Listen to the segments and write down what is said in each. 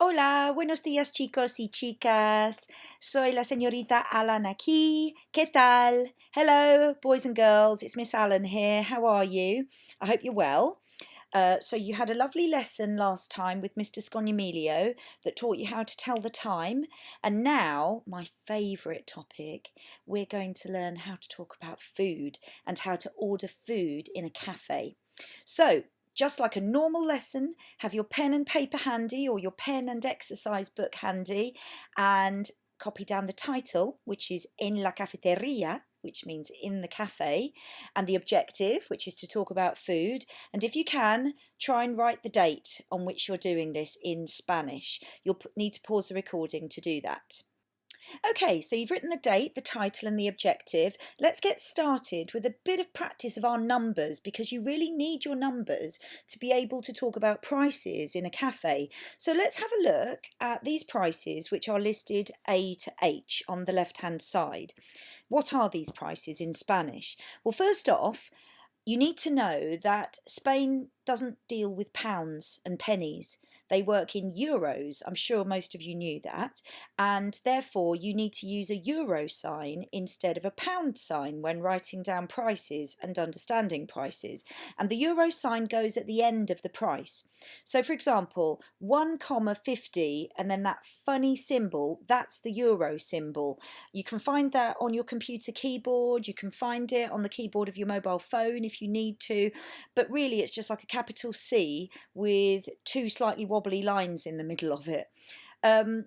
Hola, buenos días chicos y chicas. Soy la señorita Alan aquí. ¿Qué tal? Hello, boys and girls. It's Miss Alan here. How are you? I hope you're well. So you had a lovely lesson last time with Mr. Scognamilio that taught you how to tell the time. And now, my favourite topic, we're going to learn how to talk about food and how to order food in a cafe. So, just like a normal lesson, have your pen and paper handy or your pen and exercise book handy and copy down the title, which is En la cafeteria, which means in the cafe, and the objective, which is to talk about food. And if you can, try and write the date on which you're doing this in Spanish. You'll need to pause the recording to do that. Okay, so you've written the date, the title and the objective. Let's get started with a bit of practice of our numbers because you really need your numbers to be able to talk about prices in a cafe. So let's have a look at these prices which are listed A to H on the left-hand side. What are these prices in Spanish? Well, first off, you need to know that Spain doesn't deal with pounds and pennies. They work in euros. I'm sure most of you knew that. And therefore, you need to use a euro sign instead of a pound sign when writing down prices and understanding prices. And the euro sign goes at the end of the price. So, for example, 1,50 and then that funny symbol, that's the euro symbol. You can find that on your computer keyboard. You can find it on the keyboard of your mobile phone if you need to. But really, it's just like a capital C with two slightly wobbly lines in the middle of it.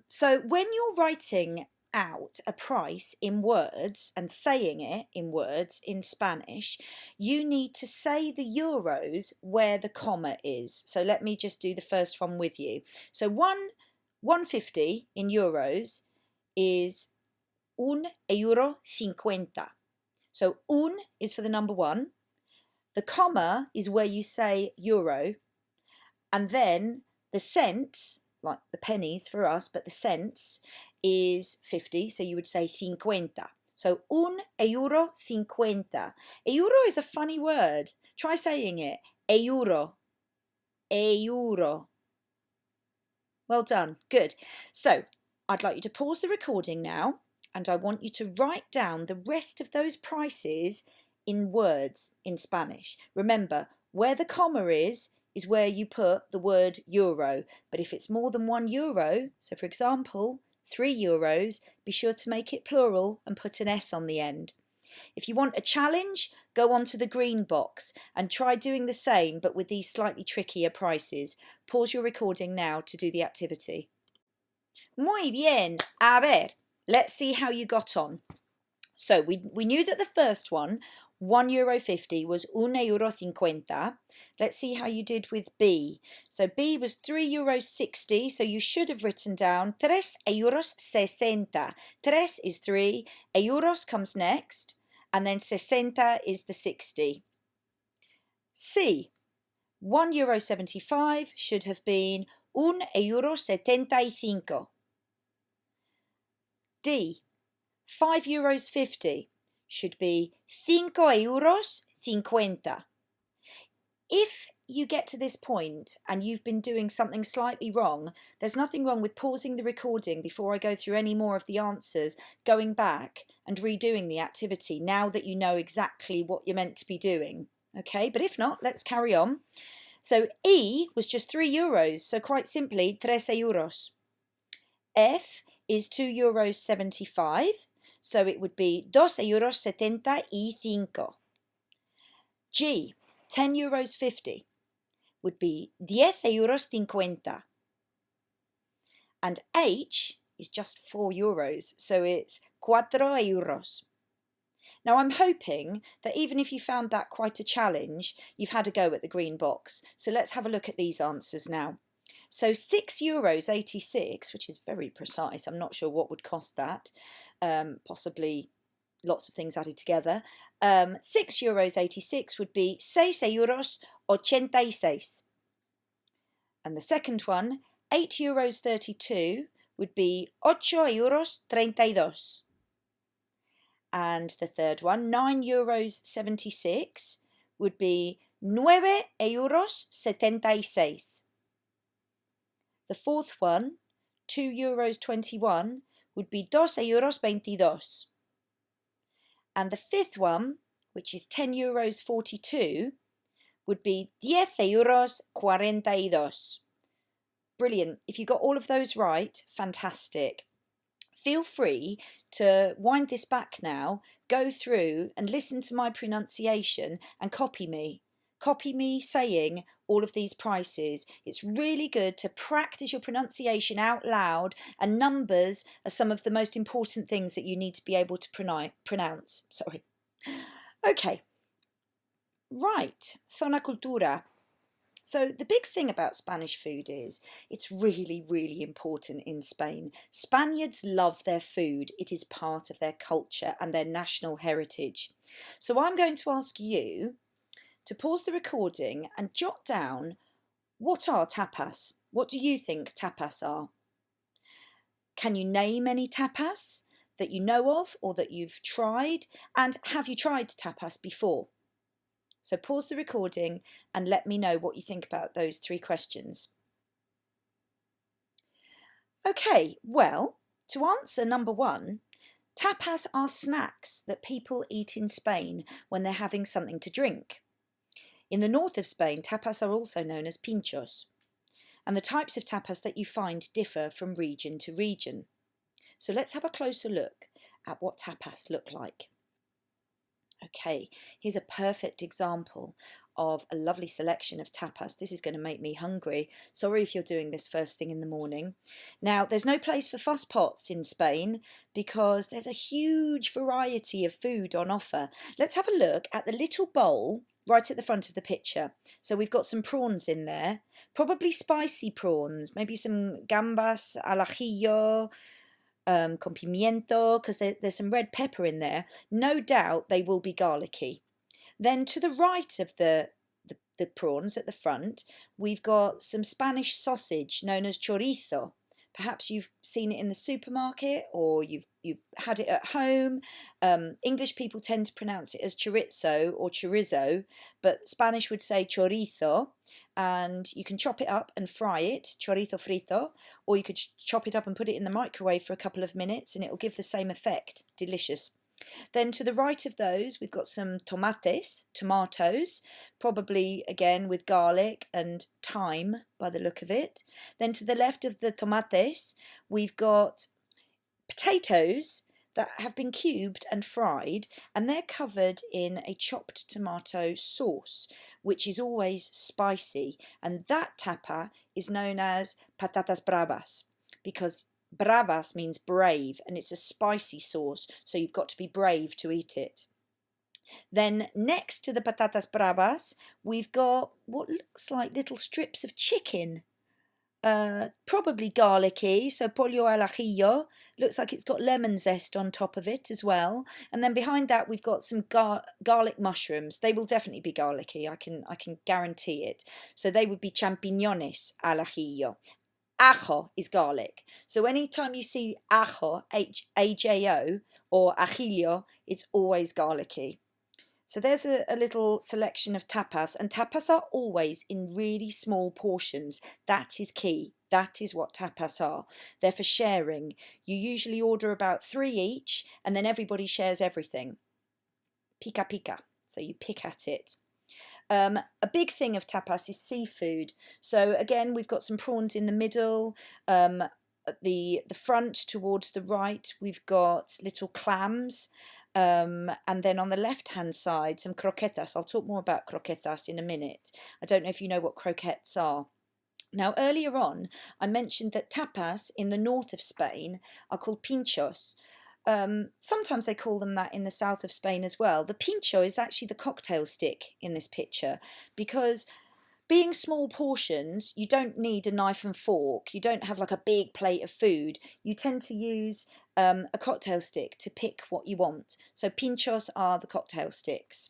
So when you're writing out a price in words and saying it in words in Spanish, you need to say the euros where the comma is. So let me just do the first one with you. So 150 in euros is €1.50. So un is for the number one. The comma is where you say euro, and then the cents, like the pennies for us, but the cents is 50, so you would say 50. So €1.50. Euro is a funny word. Try saying it. Euro. Euro. Well done. Good. So I'd like you to pause the recording now, and I want you to write down the rest of those prices in words in Spanish. Remember, where the comma is where you put the word euro. But if it's more than €1, so for example, €3, be sure to make it plural and put an S on the end. If you want a challenge, go on to the green box and try doing the same but with these slightly trickier prices. Pause your recording now to do the activity. Muy bien. A ver, let's see how you got on. So we knew that the first one, €1.50, was €1.50. Let's see how you did with B. So B was €3.60, so you should have written down €3.60. Tres is 3, euros comes next, and then 60 is the 60. C, €1.75 should have been €1.75. D, €5.50 should be €5.50. If you get to this point and you've been doing something slightly wrong, there's nothing wrong with pausing the recording before I go through any more of the answers, going back and redoing the activity now that you know exactly what you're meant to be doing. Okay, but if not, let's carry on. So E was just €3, so quite simply, 3 euros. F is €2.75. So it would be €2.75. G, €10.50 would be €10.50. And H is just €4, so it's 4 euros. Now I'm hoping that even if you found that quite a challenge, you've had a go at the green box. So let's have a look at these answers now. So €6.86, which is very precise. I'm not sure what would cost that. Possibly lots of things added together. €6.86 would be €6.86. And the second one, €8.32 would be €8.32. And the third one, €9.76 would be €9.76. The fourth one, €2.21 would be 2,22 euros. And the fifth one, which is €10.42, would be 10,42 euros. Brilliant. If you got all of those right, fantastic. Feel free to wind this back now, go through and listen to my pronunciation and copy me. Copy me saying all of these prices. It's really good to practice your pronunciation out loud, and numbers are some of the most important things that you need to be able to pronounce. Sorry. Okay. Right. Zona cultura. So the big thing about Spanish food is it's really, really important in Spain. Spaniards love their food. It is part of their culture and their national heritage. So I'm going to ask you to pause the recording and jot down, what are tapas? What do you think tapas are? Can you name any tapas that you know of or that you've tried? And have you tried tapas before? So pause the recording and let me know what you think about those three questions. Okay, well, to answer number one, tapas are snacks that people eat in Spain when they're having something to drink. In the north of Spain, tapas are also known as pinchos. And the types of tapas that you find differ from region to region. So let's have a closer look at what tapas look like. Okay, here's a perfect example of a lovely selection of tapas. This is going to make me hungry. Sorry if you're doing this first thing in the morning. Now, there's no place for fuss pots in Spain because there's a huge variety of food on offer. Let's have a look at the little bowl right at the front of the picture. So we've got some prawns in there, probably spicy prawns, maybe some gambas al ajillo, con pimiento, because there's some red pepper in there. No doubt they will be garlicky. Then to the right of the prawns at the front, we've got some Spanish sausage known as chorizo. Perhaps you've seen it in the supermarket or you've had it at home. English people tend to pronounce it as chorizo or chorizo, but Spanish would say chorizo. And you can chop it up and fry it, chorizo frito, or you could chop it up and put it in the microwave for a couple of minutes and it will give the same effect. Delicious. Then to the right of those, we've got some tomates, tomatoes, probably again with garlic and thyme by the look of it. Then to the left of the tomates, we've got potatoes that have been cubed and fried, and they're covered in a chopped tomato sauce, which is always spicy. And that tapa is known as patatas bravas, because bravas means brave, and it's a spicy sauce, so you've got to be brave to eat it. Then next to the patatas bravas, we've got what looks like little strips of chicken. Probably garlicky, so pollo al ajillo. Looks like it's got lemon zest on top of it as well. And then behind that we've got some garlic mushrooms. They will definitely be garlicky, I can guarantee it. So they would be champiñones al ajillo. Ajo is garlic. So anytime you see ajo, A-J-O, or ajillo, it's always garlicky. So there's a little selection of tapas, and tapas are always in really small portions. That is key. That is what tapas are. They're for sharing. You usually order about 3 each, and then everybody shares everything. Pica pica. So you pick at it. A big thing of tapas is seafood. So again, we've got some prawns in the middle. At the front towards the right, we've got little clams. And then on the left-hand side, some croquetas. I'll talk more about croquetas in a minute. I don't know if you know what croquettes are. Now, earlier on, I mentioned that tapas in the north of Spain are called pinchos. Sometimes they call them that in the south of Spain as well. The pincho is actually the cocktail stick in this picture, because being small portions, you don't need a knife and fork. You don't have like a big plate of food. You tend to use a cocktail stick to pick what you want. So pinchos are the cocktail sticks.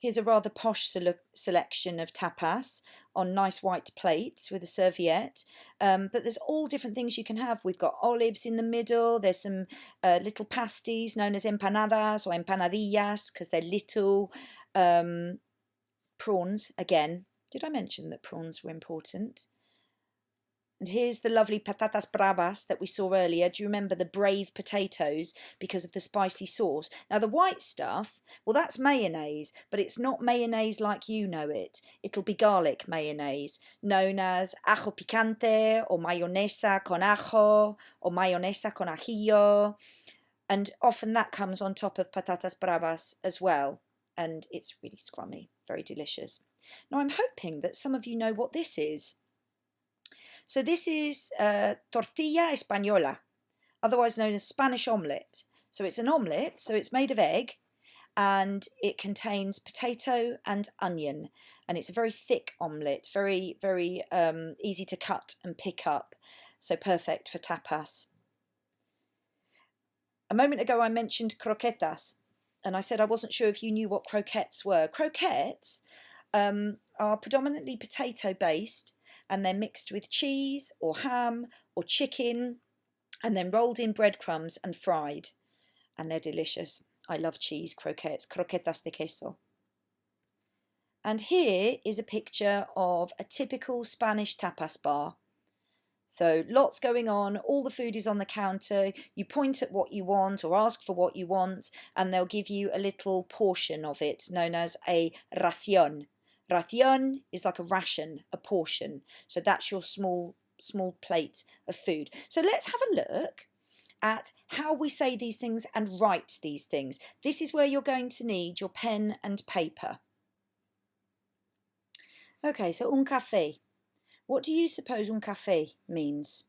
Here's a rather posh selection of tapas on nice white plates with a serviette. But there's all different things you can have. We've got olives in the middle. There's some little pasties known as empanadas or empanadillas because they're little. Prawns, again. Did I mention that prawns were important? And here's the lovely patatas bravas that we saw earlier. Do you remember the brave potatoes because of the spicy sauce? Now the white stuff, well that's mayonnaise, but it's not mayonnaise like you know it. It'll be garlic mayonnaise, known as ajo picante or mayonesa con ajo or mayonesa con ajillo. And often that comes on top of patatas bravas as well. And it's really scrummy, very delicious. Now I'm hoping that some of you know what this is. So this is tortilla española, otherwise known as Spanish omelette. So it's an omelette, so it's made of egg, and it contains potato and onion, and it's a very thick omelette, very, very easy to cut and pick up, so perfect for tapas. A moment ago I mentioned croquetas, and I said I wasn't sure if you knew what croquettes were. Croquettes are predominantly potato based, and they're mixed with cheese or ham or chicken and then rolled in breadcrumbs and fried. And they're delicious. I love cheese croquettes, croquetas de queso. And here is a picture of a typical Spanish tapas bar. So lots going on, all the food is on the counter, you point at what you want or ask for what you want and they'll give you a little portion of it known as a ración. Ración is like a ration, a portion. So that's your small plate of food. So let's have a look at how we say these things and write these things. This is where you're going to need your pen and paper. Okay, so un café. What do you suppose un café means?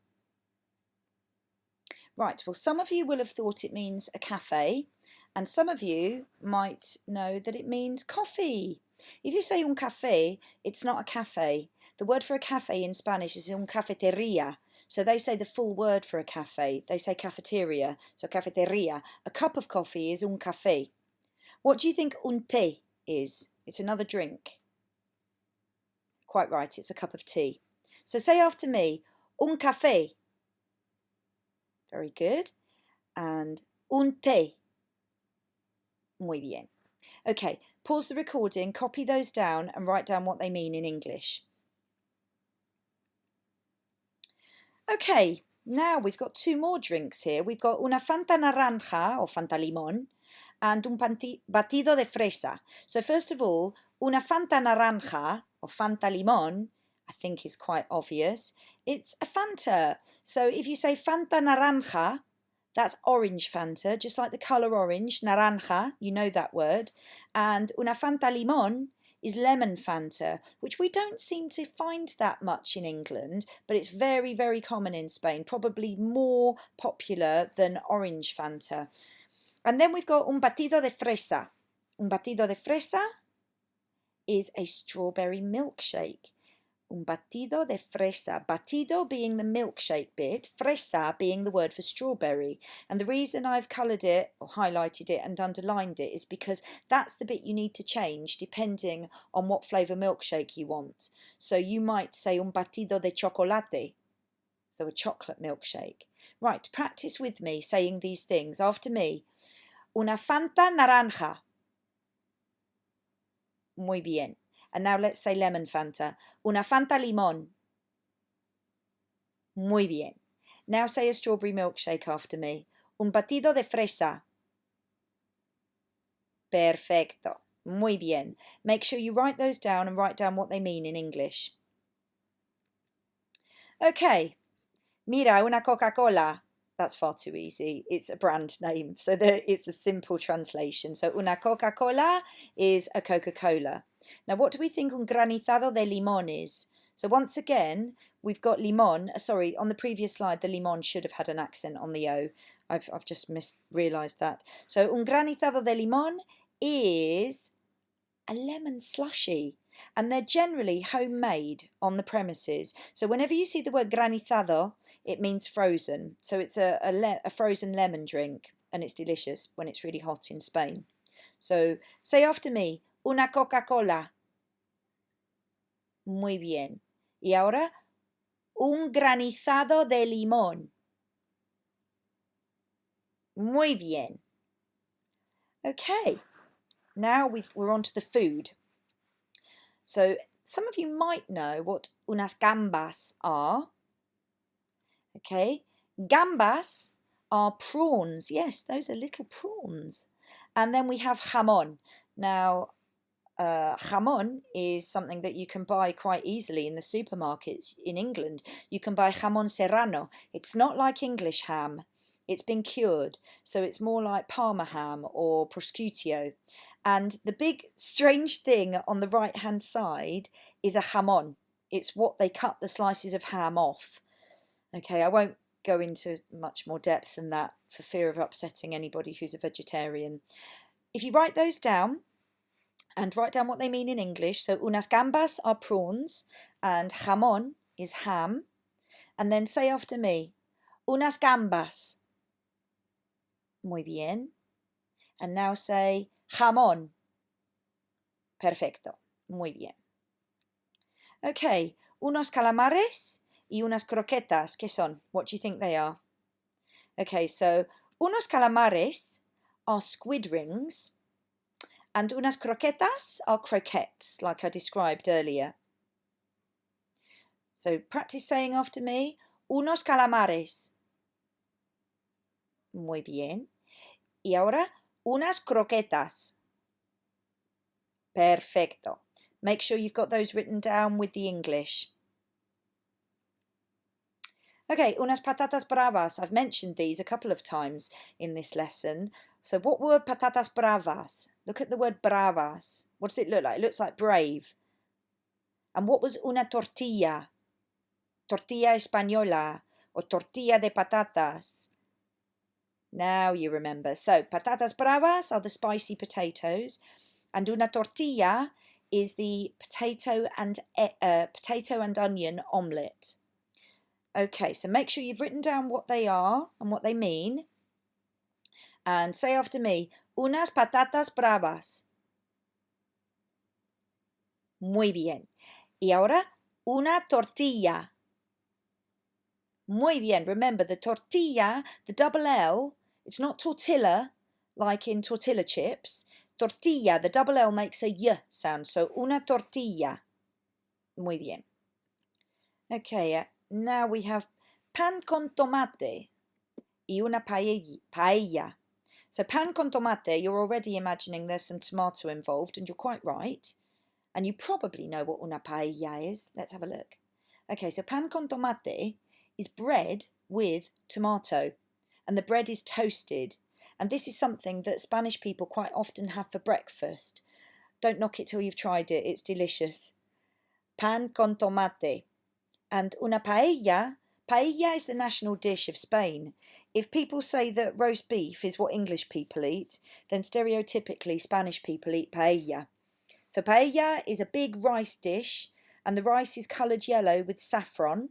Right, well some of you will have thought it means a cafe and some of you might know that it means coffee. If you say un café, it's not a cafe. The word for a cafe in Spanish is un cafeteria. So they say the full word for a cafe. They say cafeteria, so cafeteria. A cup of coffee is un café. What do you think un té is? It's another drink. Quite right, it's a cup of tea. So say after me, un café. Very good. And un té. Muy bien. Okay, pause the recording, copy those down and write down what they mean in English. Okay, now we've got two more drinks here. We've got una Fanta naranja or Fanta Limon and un batido de fresa. So first of all, una Fanta naranja or Fanta Limon, I think is quite obvious. It's a Fanta. So if you say Fanta naranja, that's orange Fanta, just like the colour orange, naranja, you know that word. And una Fanta Limon is lemon Fanta, which we don't seem to find that much in England, but it's very, very common in Spain, probably more popular than orange Fanta. And then we've got un batido de fresa. Un batido de fresa is a strawberry milkshake. Un batido de fresa. Batido being the milkshake bit, fresa being the word for strawberry. And the reason I've coloured it or highlighted it and underlined it is because that's the bit you need to change depending on what flavour milkshake you want. So you might say un batido de chocolate, so a chocolate milkshake. Right, practice with me saying these things after me. Una Fanta naranja. Muy bien. And now let's say lemon Fanta. Una Fanta Limon. Muy bien. Now say a strawberry milkshake after me. Un batido de fresa. Perfecto. Muy bien. Make sure you write those down and write down what they mean in English. Okay. Mira, una Coca Cola. That's far too easy. It's a brand name, so it's a simple translation. So una Coca Cola is a Coca Cola. Now, what do we think un granizado de limón is? So once again, we've got limón. Sorry, on the previous slide, the limón should have had an accent on the O. I've just realised that. So un granizado de limón is a lemon slushy. And they're generally homemade on the premises. So whenever you see the word granizado, it means frozen. So it's a frozen lemon drink, and it's delicious when it's really hot in Spain. So say after me, una Coca Cola. Muy bien. Y ahora, un granizado de limón. Muy bien. Okay, now we're on to the food. So some of you might know what unas gambas are. Okay, gambas are prawns. Yes, those are little prawns. And then we have jamon. Now, jamon is something that you can buy quite easily in the supermarkets in England. You can buy jamon serrano. It's not like English ham. It's been cured, so it's more like Parma ham or prosciutto. And the big strange thing on the right-hand side is a jamon. It's what they cut the slices of ham off. Okay, I won't go into much more depth than that for fear of upsetting anybody who's a vegetarian. If you write those down, and write down what they mean in English. So unas gambas are prawns and jamon is ham. And then say after me, unas gambas. Muy bien. And now say jamon. Perfecto. Muy bien. Okay, unos calamares y unas croquetas. ¿Qué son? What do you think they are? Okay, so unos calamares are squid rings. And unas croquetas are croquettes, like I described earlier. So practice saying after me, unos calamares. Muy bien. Y ahora, unas croquetas. Perfecto. Make sure you've got those written down with the English. Okay, unas patatas bravas. I've mentioned these a couple of times in this lesson. So what were patatas bravas? Look at the word bravas. What does it look like? It looks like brave. And what was una tortilla? Tortilla española or tortilla de patatas. Now you remember. So patatas bravas are the spicy potatoes, and una tortilla is the potato and onion omelette. Okay, so make sure you've written down what they are and what they mean. And say after me, unas patatas bravas. Muy bien. Y ahora, una tortilla. Muy bien. Remember, the tortilla, the double L, it's not tortilla like in tortilla chips. Tortilla, the double L makes a y sound. So, una tortilla. Muy bien. Okay, now we have pan con tomate y una paella. So pan con tomate, you're already imagining there's some tomato involved, and you're quite right. And you probably know what una paella is. Let's have a look. Okay, so pan con tomate is bread with tomato, and the bread is toasted. And this is something that Spanish people quite often have for breakfast. Don't knock it till you've tried it. It's delicious. Pan con tomate. And una paella is the national dish of Spain. If people say that roast beef is what English people eat, then stereotypically Spanish people eat paella. So paella is a big rice dish, and the rice is coloured yellow with saffron.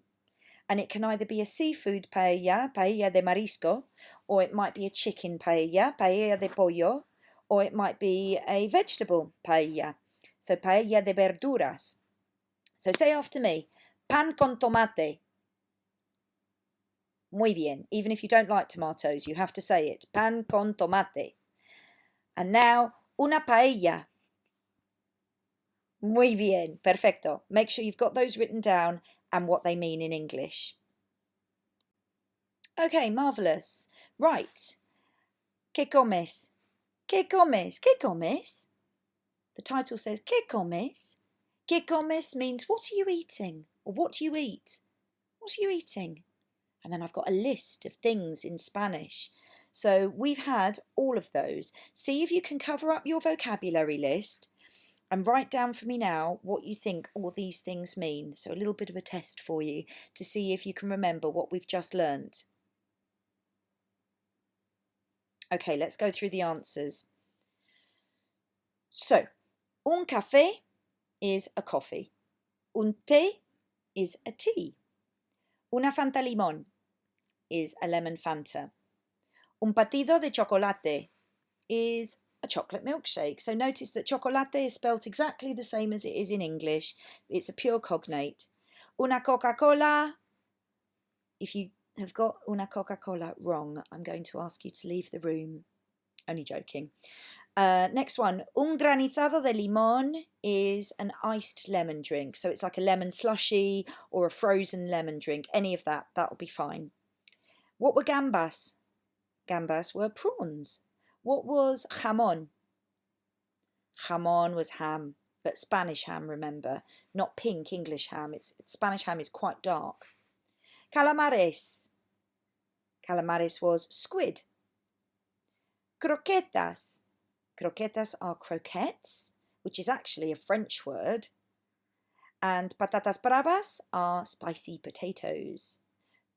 And it can either be a seafood paella de marisco, or it might be a chicken paella de pollo, or it might be a vegetable paella, so paella de verduras. So say after me, pan con tomate. Muy bien. Even if you don't like tomatoes, you have to say it. Pan con tomate. And now, una paella. Muy bien. Perfecto. Make sure you've got those written down and what they mean in English. Okay, marvellous. Right. ¿Qué comes? ¿Qué comes? ¿Qué comes? The title says, ¿Qué comes? ¿Qué comes means, what are you eating? Or what do you eat? What are you eating? And then I've got a list of things in Spanish. So we've had all of those. See if you can cover up your vocabulary list and write down for me now what you think all these things mean. So a little bit of a test for you to see if you can remember what we've just learnt. Okay, let's go through the answers. So, un café is a coffee. Un té is a tea. Una Fanta Limon is a lemon Fanta. Un batido de chocolate is a chocolate milkshake. So notice that chocolate is spelt exactly the same as it is in English. It's a pure cognate. Una Coca Cola. If you have got una Coca Cola wrong, I'm going to ask you to leave the room. Only joking. Next one, un granizado de limón is an iced lemon drink. So it's like a lemon slushy or a frozen lemon drink. Any of that, that'll be fine. What were gambas? Gambas were prawns. What was jamón? Jamón was ham, but Spanish ham, remember, not pink English ham. Spanish ham is quite dark. Calamares. Calamares was squid. Croquetas. Croquetas are croquettes, which is actually a French word. And patatas bravas are spicy potatoes.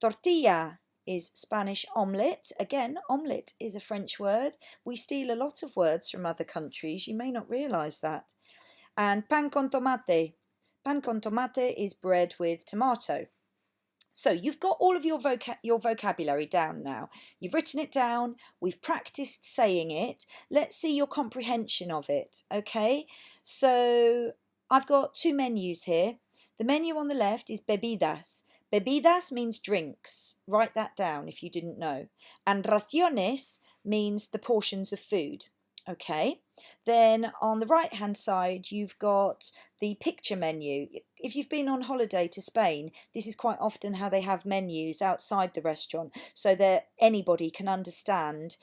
Tortilla is Spanish omelette. Again, omelette is a French word. We steal a lot of words from other countries. You may not realise that. And pan con tomate. Pan con tomate is bread with tomato. So you've got all of your vocabulary down now. You've written it down. We've practiced saying it. Let's see your comprehension of it, okay? So I've got two menus here. The menu on the left is bebidas. Bebidas means drinks. Write that down if you didn't know. And raciones means the portions of food. Okay, then on the right hand side you've got the picture menu. If you've been on holiday to Spain, this is quite often how they have menus outside the restaurant so that anybody can understand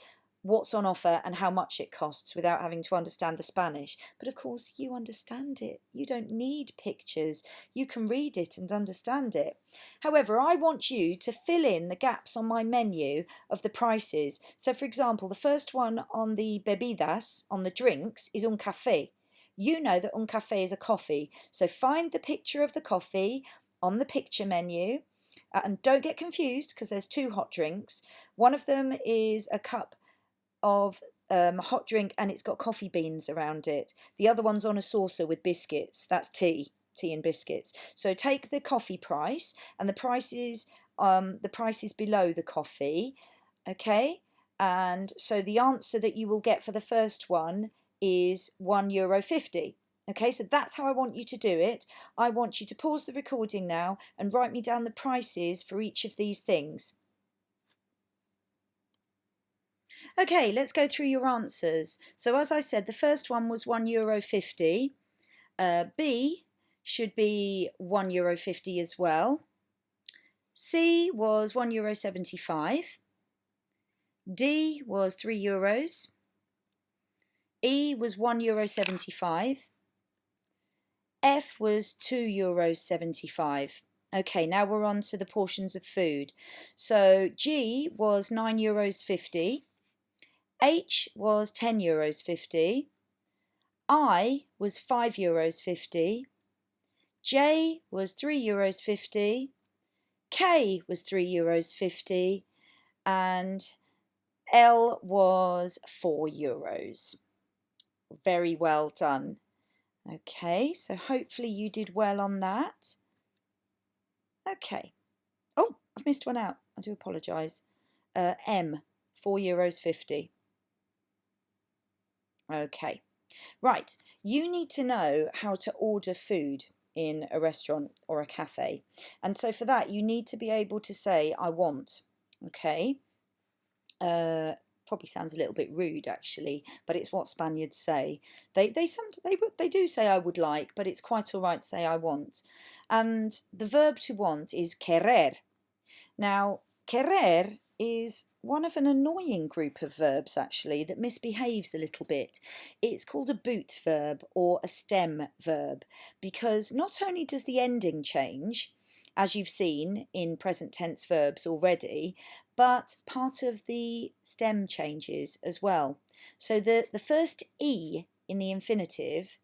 what's on offer and how much it costs without having to understand the Spanish. But of course you understand it. You don't need pictures. You can read it and understand it. However, I want you to fill in the gaps on my menu of the prices. So for example, the first one on the bebidas, on the drinks, is un café. You know that un café is a coffee. So find the picture of the coffee on the picture menu. And don't get confused because there's two hot drinks. One of them is a cup of hot drink and it's got coffee beans around it. The other one's on a saucer with biscuits. That's tea and biscuits. So take the coffee price and the price is below the coffee, okay? And so the answer that you will get for the first one is €1.50. Okay, so that's how I want you to do it. I want you to pause the recording now and write me down the prices for each of these things. Okay, let's go through your answers. So as I said, the first one was €1.50. B should be €1.50 as well. C was €1.75. D was €3. E was €1.75. F was €2.75. Okay, now we're on to the portions of food. So G was €9.50. H was €10.50. I was €5.50. J was €3.50. K was €3.50. And L was €4. Very well done. Okay, so hopefully you did well on that. Okay. Oh, I've missed one out. I do apologise. M, €4.50. Okay. Right, you need to know how to order food in a restaurant or a cafe. And so for that, you need to be able to say, I want. Okay. Probably sounds a little bit rude actually, but it's what Spaniards say. They do say I would like, but it's quite all right to say I want. And the verb to want is querer. Now, querer is one of an annoying group of verbs actually that misbehaves a little bit. It's called a boot verb or a stem verb because not only does the ending change, as you've seen in present tense verbs already, but part of the stem changes as well. So the first E in the infinitive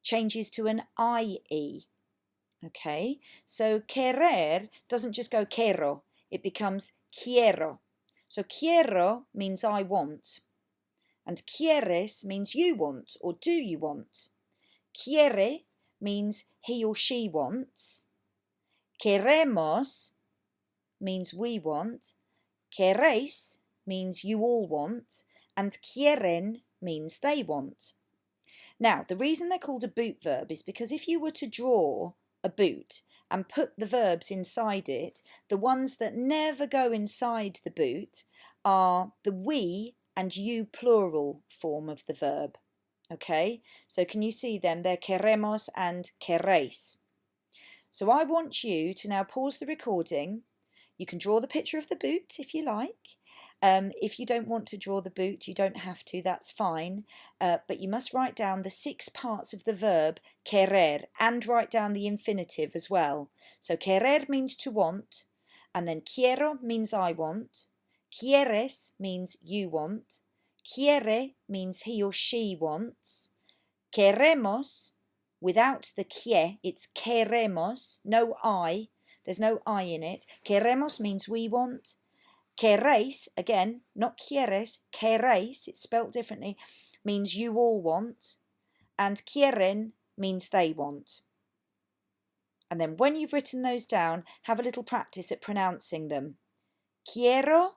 changes to an IE. Okay, so querer doesn't just go quiero, it becomes quiero. So quiero means I want, and quieres means you want or do you want. Quiere means he or she wants. Queremos means we want. Queréis means you all want, and quieren means they want. Now, the reason they're called a boot verb is because if you were to draw a boot and put the verbs inside it, the ones that never go inside the boot are the we and you plural form of the verb. Okay, so can you see them? They're queremos and queréis. So I want you to now pause the recording. You can draw the picture of the boot if you like. If you don't want to draw the boot, you don't have to, that's fine. But you must write down the 6 parts of the verb querer and write down the infinitive as well. So querer means to want, and then quiero means I want, quieres means you want, quiere means he or she wants, queremos, without the que, it's queremos, no I, there's no I in it. Queremos means we want. Queréis, again, not quieres, queréis, it's spelt differently, means you all want. And quieren means they want. And then when you've written those down, have a little practice at pronouncing them. Quiero,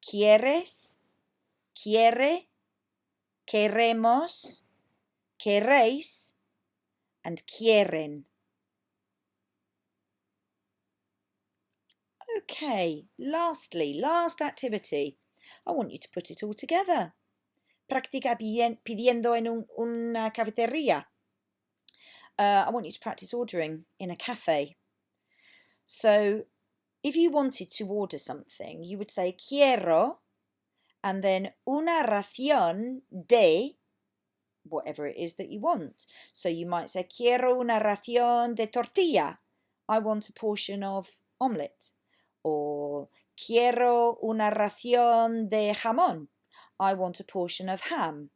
quieres, quiere, queremos, queréis, and quieren. Okay, lastly, last activity. I want you to put it all together. Practica pidiendo en una cafeteria. I want you to practice ordering in a cafe. So if you wanted to order something, you would say quiero and then una ración de whatever it is that you want. So you might say quiero una ración de tortilla. I want a portion of omelette. Or quiero una ración de jamón. I want a portion of ham.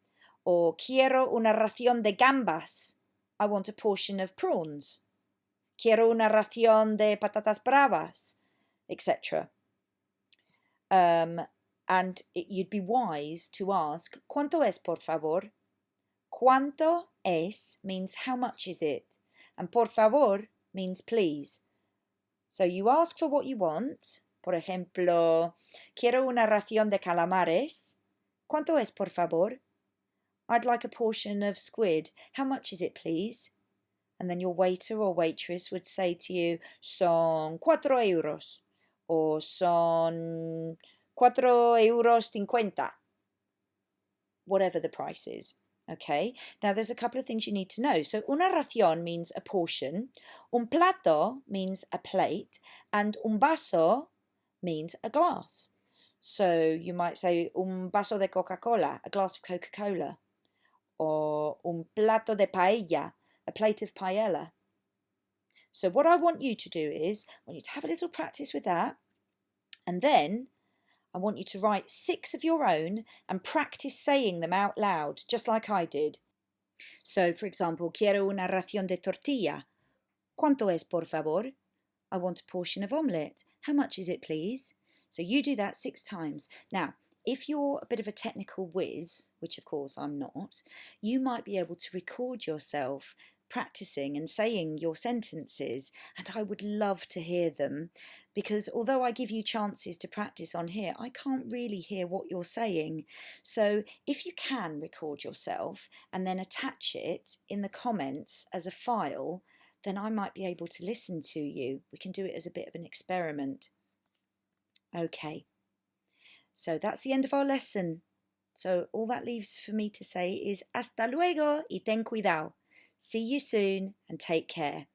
Or quiero una ración de gambas. I want a portion of prawns. Quiero una ración de patatas bravas, etc. And you'd be wise to ask, ¿Cuánto es, por favor? ¿Cuánto es means how much is it? And por favor means please. So you ask for what you want. Por ejemplo, quiero una ración de calamares. ¿Cuánto es, por favor? I'd like a portion of squid. How much is it, please? And then your waiter or waitress would say to you, son 4 euros. Or son 4,50 €. Whatever the price is. Okay, now there's a couple of things you need to know. So una ración means a portion, un plato means a plate, and un vaso means a glass. So you might say un vaso de Coca Cola, a glass of Coca Cola, or un plato de paella, a plate of paella. So what I want you to do is, I want you to have a little practice with that, and then I want you to write 6 of your own and practice saying them out loud, just like I did. So, for example, quiero una ración de tortilla. ¿Cuánto es, por favor? I want a portion of omelette. How much is it, please? So you do that 6 times. Now, if you're a bit of a technical whiz, which of course I'm not, you might be able to record yourself practicing and saying your sentences, and I would love to hear them, because although I give you chances to practice on here, I can't really hear what you're saying. So if you can record yourself and then attach it in the comments as a file, then I might be able to listen to you. We can do it as a bit of an experiment. Okay, so that's the end of our lesson. So all that leaves for me to say is hasta luego y ten cuidado. See you soon and take care.